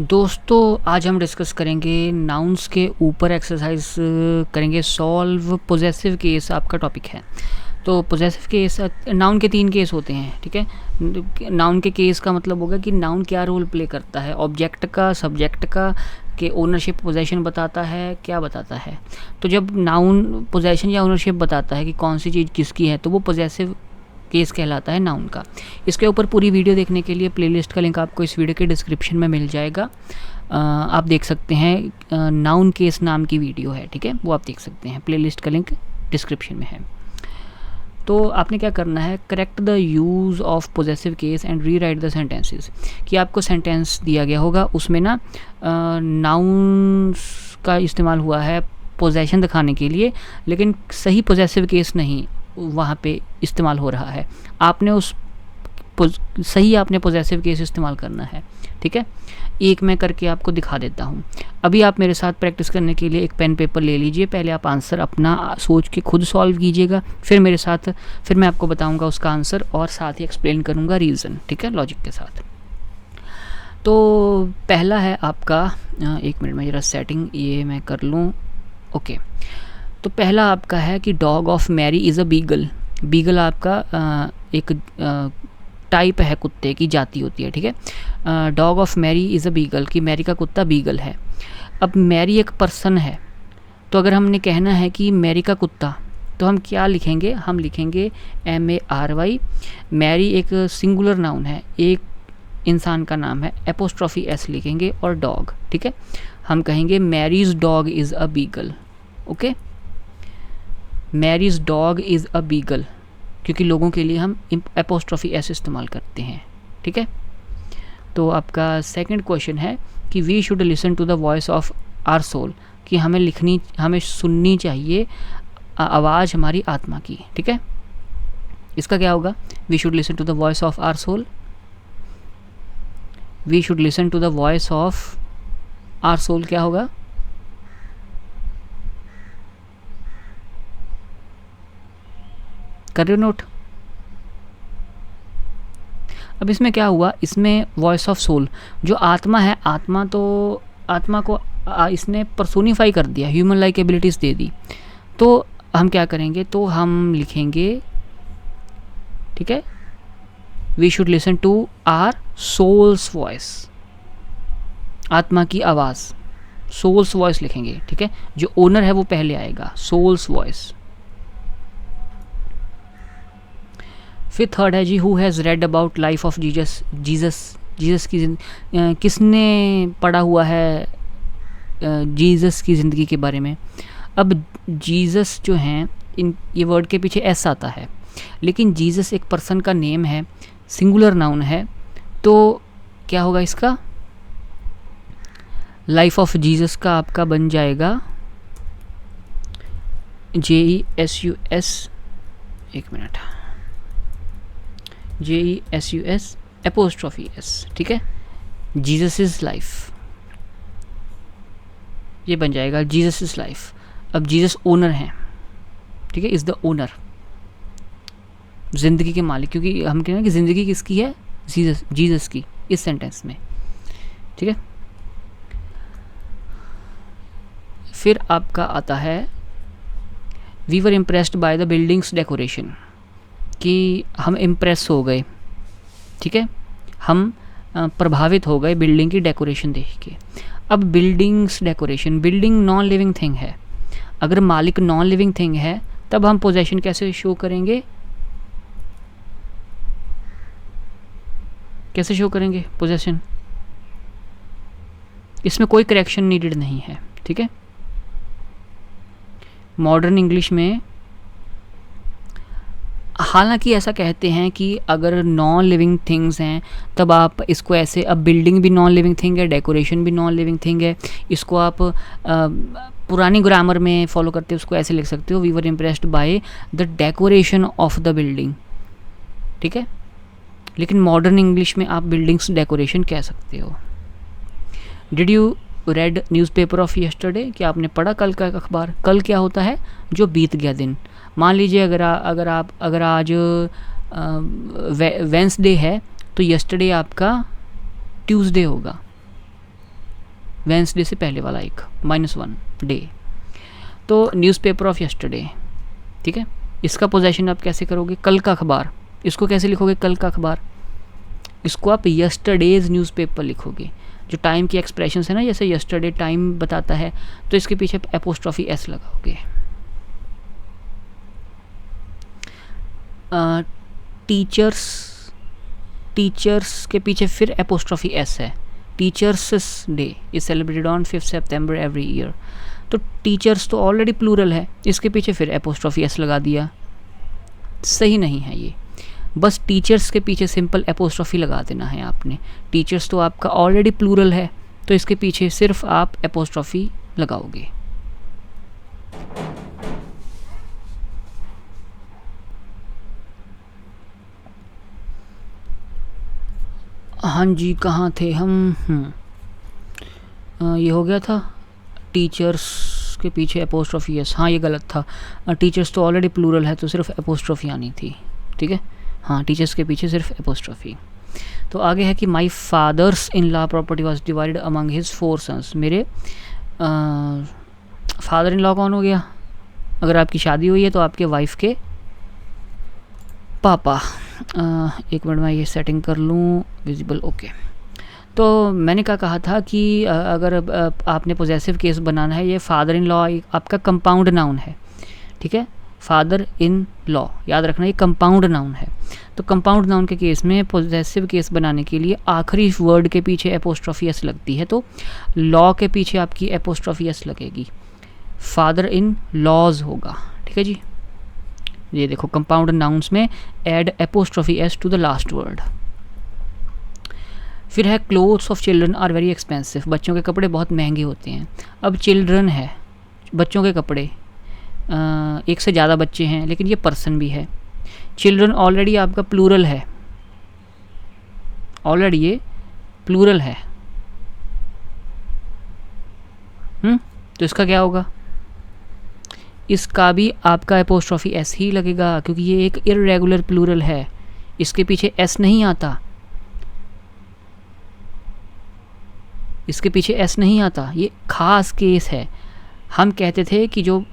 दोस्तों आज हम डिस्कस करेंगे नाउन्स के ऊपर एक्सरसाइज करेंगे। सॉल्व पोजेसिव केस आपका टॉपिक है। तो पोजेसिव केस नाउन के 3 केस होते हैं, ठीक है। नाउन के केस का मतलब होगा कि नाउन क्या रोल प्ले करता है, ऑब्जेक्ट का, सब्जेक्ट का, कि ओनरशिप पोजेशन बताता है, क्या बताता है। तो जब नाउन पोजेशन या ओनरशिप बताता है कि कौन सी चीज़ किसकी है, तो वो पोजेसिव केस कहलाता है नाउन का। इसके ऊपर पूरी वीडियो देखने के लिए प्लेलिस्ट का लिंक आपको इस वीडियो के डिस्क्रिप्शन में मिल जाएगा। आप देख सकते हैं, नाउन केस नाम की वीडियो है, ठीक है, वो आप देख सकते हैं, प्लेलिस्ट का लिंक डिस्क्रिप्शन में है। तो आपने क्या करना है, correct the use of possessive case and re right the sentences. कि आपको सेंटेंस दिया गया होगा, उसमें ना नाउन्स का इस्तेमाल हुआ है पोजेशन दिखाने के लिए, लेकिन सही पोजेसिव केस नहीं वहाँ पे इस्तेमाल हो रहा है। आपने आपने पोजेसिव केस इस्तेमाल करना है, ठीक है। एक मैं करके आपको दिखा देता हूँ। अभी आप मेरे साथ प्रैक्टिस करने के लिए एक पेन पेपर ले लीजिए। पहले आप आंसर अपना सोच के खुद सॉल्व कीजिएगा, फिर मेरे साथ, फिर मैं आपको बताऊँगा उसका आंसर और साथ ही एक्सप्लेन करूँगा रीज़न, ठीक है, लॉजिक के साथ। तो पहला है आपका, एक मिनट में ज़रा सेटिंग ये मैं कर लूँ। ओके, तो पहला आपका है कि dog of Mary is a beagle. Beagle आपका एक टाइप है, कुत्ते की जाति होती है, ठीक है। Dog of Mary is a beagle, कि मैरी का कुत्ता बीगल है। अब मैरी एक पर्सन है, तो अगर हमने कहना है कि मैरी का कुत्ता, तो हम क्या लिखेंगे, हम लिखेंगे MARY। मैरी एक सिंगुलर नाउन है, एक इंसान का नाम है, एपोस्ट्रॉफी S लिखेंगे, और डॉग, ठीक है। हम कहेंगे Mary's dog is a beagle. Okay, Mary's dog is a beagle, क्योंकि लोगों के लिए हम एपोस्ट्रॉफी S इस्तेमाल करते हैं, ठीक है। तो आपका सेकंड क्वेश्चन है कि we should listen to the voice of our soul, कि हमें सुननी चाहिए आवाज़ हमारी आत्मा की, ठीक है। इसका क्या होगा, we should listen to the voice of our soul, we should listen to the voice of our soul क्या होगा, कर रहे हो नोट। अब इसमें क्या हुआ, इसमें वॉइस ऑफ सोल, जो आत्मा है, आत्मा को इसने पर्सोनिफाई कर दिया, ह्यूमन लाइक एबिलिटीज़ दे दी। तो हम क्या करेंगे, तो हम लिखेंगे, ठीक है, we should listen to our soul's voice, आत्मा की आवाज़, सोल्स वॉइस लिखेंगे, ठीक है। जो ओनर है वो पहले आएगा, सोल्स वॉइस। फिर थर्ड है जी, who has read about life of Jesus की किसने पढ़ा हुआ है जीसस की ज़िंदगी के बारे में। अब जीसस जो हैं, ये वर्ड के पीछे S आता है, लेकिन जीसस एक पर्सन का नेम है, सिंगुलर नाउन है, तो क्या होगा इसका, लाइफ ऑफ जीसस का आपका बन जाएगा JESUS, एक मिनट, JESUS एपोस्ट्रॉफी S, ठीक है, जीसस इज़ लाइफ, ये बन जाएगा जीसस इज़ लाइफ। अब जीसस ओनर हैं, ठीक है, इज़ द ओनर, ज़िंदगी के मालिक, क्योंकि हम कह रहे हैं कि ज़िंदगी किसकी है, जीसस की, इस सेंटेंस में, ठीक है। फिर आपका आता है we were impressed by the building's decoration, कि हम इम्प्रेस हो गए, ठीक है, हम प्रभावित हो गए बिल्डिंग की डेकोरेशन देख के। अब buildings decoration, building non living thing है, अगर मालिक नॉन लिविंग थिंग है तब हम पोजेशन कैसे शो करेंगे, कैसे शो करेंगे पोजेशन, इसमें कोई करेक्शन नीडेड नहीं है, ठीक है। मॉडर्न इंग्लिश में हालांकि ऐसा कहते हैं कि अगर नॉन लिविंग थिंग्स हैं तब आप इसको ऐसे, अब बिल्डिंग भी नॉन लिविंग थिंग है, डेकोरेशन भी नॉन लिविंग थिंग है, इसको आप पुरानी ग्रामर में फॉलो करते हो, उसको ऐसे लिख सकते हो, we were impressed by the decoration of the building, ठीक है। लेकिन मॉडर्न इंग्लिश में आप बिल्डिंग्स डेकोरेशन कह सकते हो। Did you read newspaper of yesterday, कि आपने पढ़ा कल का अखबार। कल क्या होता है, जो बीत गया दिन। मान लीजिए अगर आज वेंसडे है, तो यस्टरडे आपका ट्यूसडे होगा, वेंसडे से पहले वाला एक -1 डे। तो न्यूज़पेपर ऑफ यस्टरडे, ठीक है, इसका पोजेशन आप कैसे करोगे? कल का अखबार। इसको कैसे लिखोगे? कल का अखबार। इसको आप यस्टरडेज न्यूज़पेपर लिखोगे। जो टाइम की एक्सप्रेशन है ना, जैसे यस्टरडे टाइम बताता है, तो इसके पीछे एपोस्ट्रॉफी एस लगाओगे। टीचर्स के पीछे फिर एपोस्ट्रॉफी एस है। Teachers day is celebrated on 5 September every year. तो टीचर्स तो ऑलरेडी प्लूरल है, इसके पीछे फिर एपोस्ट्रॉफी एस लगा दिया। सही नहीं है ये। बस टीचर्स के पीछे सिंपल एपोस्ट्रॉफी लगा देना है आपने। टीचर्स तो आपका ऑलरेडी प्लूरल है, तो इसके पीछे सिर्फ आप एपोस्ट्रॉफी लगाओगे। हाँ जी, कहाँ थे हम? ये हो गया था टीचर्स के पीछे एपोस्ट्रॉफी एस। हाँ, ये गलत था। टीचर्स तो ऑलरेडी प्लूरल है, तो सिर्फ एपोस्ट्रॉफी आनी थी। ठीक है, हाँ, टीचर्स के पीछे सिर्फ एपोस्ट्रॉफी। तो आगे है कि my father's in law property was divided among his 4 sons. मेरे फादर इन लॉ कौन हो गया? अगर आपकी शादी हुई है तो आपके वाइफ के पापा। एक मिनट में ये सेटिंग कर लूँ, विजिबल, ओके। तो मैंने क्या कहा था कि अगर आपने पोजेसिव केस बनाना है, ये फादर इन लॉ आपका कंपाउंड नाउन है, ठीक है। फादर इन लॉ याद रखना, ये कंपाउंड नाउन है। तो कंपाउंड नाउन के केस में पोजेसिव केस बनाने के लिए आखिरी वर्ड के पीछे एपोस्ट्रॉफी एस लगती है, तो लॉ के पीछे आपकी एपोस्ट्रॉफी एस लगेगी। फादर इन लॉज होगा, ठीक है जी। ये देखो, कंपाउंड नाउन्स में add apostrophe S to the last word. फिर है clothes of children are very expensive. बच्चों के कपड़े बहुत महंगे होते हैं। अब चिल्ड्रन है, बच्चों के कपड़े, एक से ज़्यादा बच्चे हैं, लेकिन ये पर्सन भी है। चिल्ड्रन ऑलरेडी आपका प्लूरल है, ऑलरेडी ये प्लूरल है। तो इसका क्या होगा? इसका भी आपका एपोस्ट्रॉफी एस ही लगेगा, क्योंकि ये एक इर्रेगुलर प्लूरल है, इसके पीछे एस नहीं आता, इसके पीछे एस नहीं आता। ये खास केस है। हम कहते थे कि जो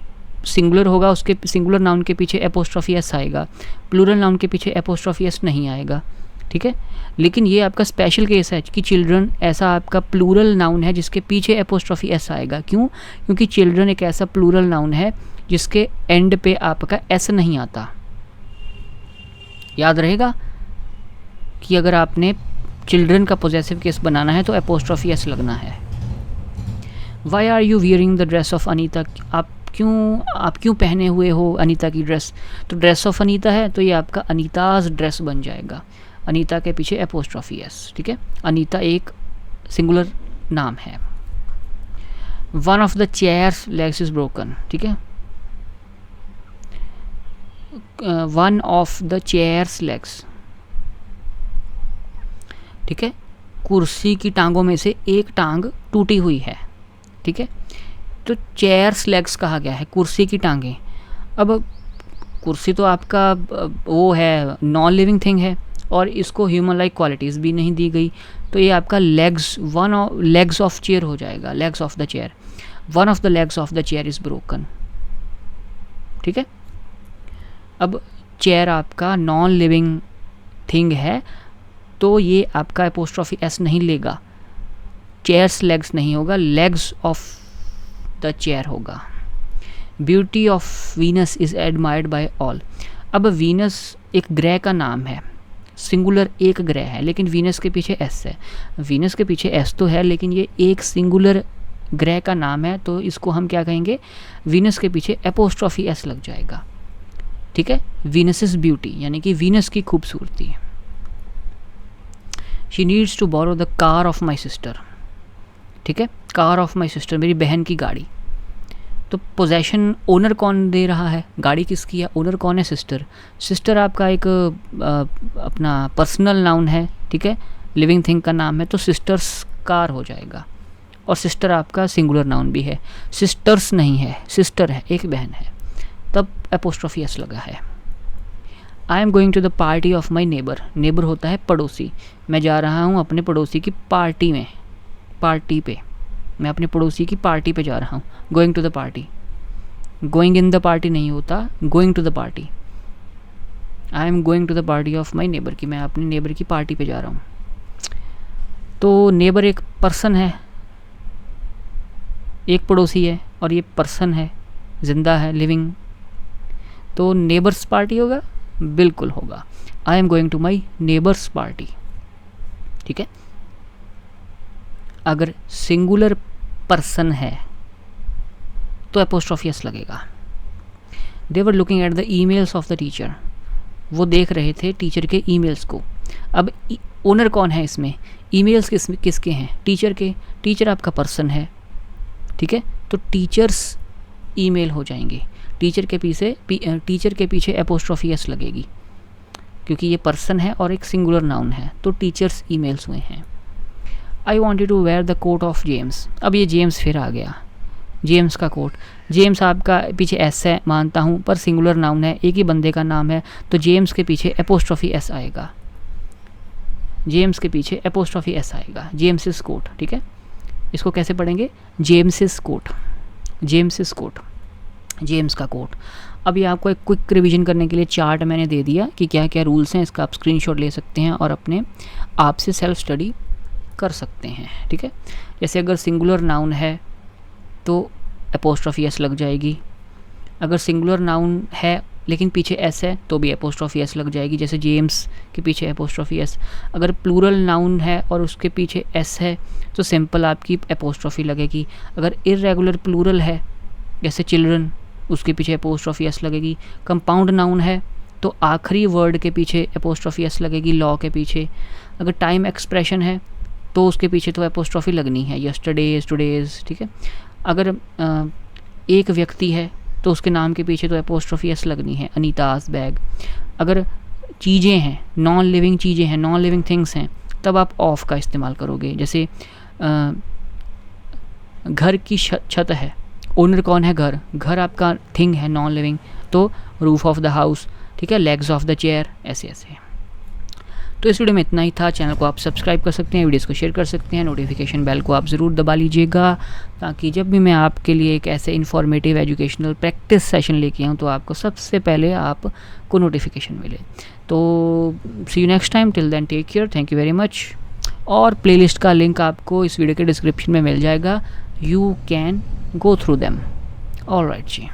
सिंगुलर होगा उसके सिंगुलर नाउन के पीछे एपोस्ट्रॉफी एस आएगा, प्लूरल नाउन के पीछे एपोस्ट्रॉफी एस नहीं आएगा, ठीक है। लेकिन ये आपका स्पेशल केस है कि चिल्ड्रन ऐसा आपका प्लूरल नाउन है जिसके पीछे एपोस्ट्रॉफी एस आएगा। क्यों? क्योंकि चिल्ड्रन एक ऐसा प्लूरल नाउन है जिसके एंड पे आपका एस नहीं आता। याद रहेगा कि अगर आपने चिल्ड्रन का पोजेसिव केस बनाना है तो एपोस्ट्रॉफी एस लगना है। Why are you wearing the dress of Anita? आप क्यों पहने हुए हो अनीता की ड्रेस? तो ड्रेस ऑफ अनीता है, तो ये आपका अनीताज ड्रेस बन जाएगा। अनीता के पीछे एपोस्ट्रॉफी एस, ठीक है। अनीता एक सिंगुलर नाम है। One of the chairs legs is broken, ठीक है। One of the chairs legs, ठीक है। कुर्सी की टांगों में से एक टांग टूटी हुई है, ठीक है। तो चेयर्स लेग्स कहा गया है, कुर्सी की टांगें। अब कुर्सी तो आपका वो है, नॉन लिविंग थिंग है, और इसको ह्यूमन लाइक क्वालिटीज़ भी नहीं दी गई, तो ये आपका लेग्स ऑफ चेयर हो जाएगा, legs of the chair. One of the legs of the chair is broken, ठीक है। अब चेयर आपका नॉन लिविंग थिंग है, तो ये आपका एपोस्ट्रॉफी एस नहीं लेगा, चेयर्स लेग्स नहीं होगा, लेग्स ऑफ द चेयर होगा। Beauty of Venus is admired by all. अब वीनस एक ग्रह का नाम है, सिंगुलर एक ग्रह है, लेकिन वीनस के पीछे एस है। वीनस के पीछे एस तो है, लेकिन ये एक सिंगुलर ग्रह का नाम है, तो इसको हम क्या कहेंगे? वीनस के पीछे एपोस्ट्रॉफी एस लग जाएगा, ठीक है। वीनस इज ब्यूटी, यानी कि वीनस की खूबसूरती। She needs to borrow the car of my sister, ठीक है। कार ऑफ माई सिस्टर, मेरी बहन की गाड़ी। तो पोजेशन ओनर कौन दे रहा है? गाड़ी किसकी है? ओनर कौन है? सिस्टर। सिस्टर आपका एक अपना पर्सनल नाउन है, ठीक है, लिविंग थिंग का नाम है, तो सिस्टर्स कार हो जाएगा। और सिस्टर आपका सिंगुलर नाउन भी है, सिस्टर्स नहीं है, सिस्टर है, एक बहन है, तब एपोस्ट्रॉफी एस लगा है। I am going to the party of my neighbour. Neighbour होता है पड़ोसी। मैं जा रहा हूँ अपने पड़ोसी की पार्टी में, पार्टी पे, मैं अपने पड़ोसी की पार्टी पे जा रहा हूँ, going to the party. Going in the party नहीं होता, going to the party. I am going to the party of my neighbour, की मैं अपने नेबर की पार्टी पे जा रहा हूँ। तो नेबर एक पर्सन है, एक पड़ोसी है, और ये पर्सन है, जिंदा है, लिविंग। तो नेबर्स पार्टी होगा, बिल्कुल होगा। I am going to my neighbours party. ठीक है। अगर सिंगुलर पर्सन है तो एपोस्ट्रोफी एस लगेगा। They were looking at the emails of the teacher, वो देख रहे थे टीचर के ईमेल्स को। अब ओनर कौन है इसमें, ईमेल्स किसके हैं, टीचर के। टीचर आपका पर्सन है, ठीक है। तो टीचर्स ईमेल हो जाएंगे। टीचर के पीछे एपोस्ट्रोफी एस लगेगी, क्योंकि ये पर्सन है और एक सिंगुलर नाउन है, तो टीचर्स ईमेल्स हुए हैं। I wanted to wear the coat of James. अब ये जेम्स फिर आ गया, जेम्स का कोट। जेम्स आपका पीछे एस है, मानता हूँ, पर सिंगुलर नाउन है, एक ही बंदे का नाम है, तो जेम्स के पीछे एपोस्ट्रोफी एस आएगा। जेम्स के पीछे एपोस्ट्रोफी एस आएगा, जेम्सिस कोट। ठीक है। इसको कैसे पढ़ेंगे, जेम्सिस कोट, जेम्सिस कोट, जेम्स का कोट। अभी आपको एक क्विक रिवीजन करने के लिए चार्ट मैंने दे दिया कि क्या क्या रूल्स हैं। इसका आप स्क्रीनशॉट ले सकते हैं और अपने आप से सेल्फ स्टडी कर सकते हैं। ठीक है। जैसे अगर सिंगुलर नाउन है तो एपोस्ट्रोफी एस लग जाएगी। अगर सिंगुलर नाउन है लेकिन पीछे एस है तो भी एपोस्ट्रोफी एस लग जाएगी, जैसे जेम्स के पीछे एपोस्ट्रोफी एस। अगर प्लूरल नाउन है और उसके पीछे एस है तो सिंपल आपकी एपोस्ट्रोफी लगेगी। अगर इर्रेगुलर प्लूरल है जैसे चिल्ड्रन, उसके पीछे एपोस्ट्रोफी एस लगेगी। कंपाउंड नाउन है तो आखिरी वर्ड के पीछे एपोस्ट्रोफी एस लगेगी, लॉ के पीछे। अगर टाइम एक्सप्रेशन है तो उसके पीछे तो एपोस्ट्रोफी लगनी है, यस्टरडेज, टुडेज। ठीक है। अगर एक व्यक्ति है तो उसके नाम के पीछे तो एपोस्ट्रोफी एस लगनी है, अनीताज बैग। अगर चीज़ें हैं, नॉन लिविंग चीज़ें हैं, नॉन लिविंग थिंग्स हैं, तब आप ऑफ का इस्तेमाल करोगे। जैसे घर की छत है, ओनर कौन है, घर। घर आपका थिंग है, नॉन लिविंग, तो रूफ ऑफ द हाउस। ठीक है। लेग्स ऑफ द चेयर, ऐसे ऐसे। तो इस वीडियो में इतना ही था। चैनल को आप सब्सक्राइब कर सकते हैं, वीडियोस को शेयर कर सकते हैं, नोटिफिकेशन बेल को आप ज़रूर दबा लीजिएगा, ताकि जब भी मैं आपके लिए एक ऐसे इन्फॉर्मेटिव एजुकेशनल प्रैक्टिस सेशन लेके आऊँ तो आपको सबसे पहले आपको नोटिफिकेशन मिले। तो see you next time, till then take care, thank you very much. और प्लेलिस्ट का लिंक आपको इस वीडियो के डिस्क्रिप्शन में मिल जाएगा, you can go through them. Alright ji.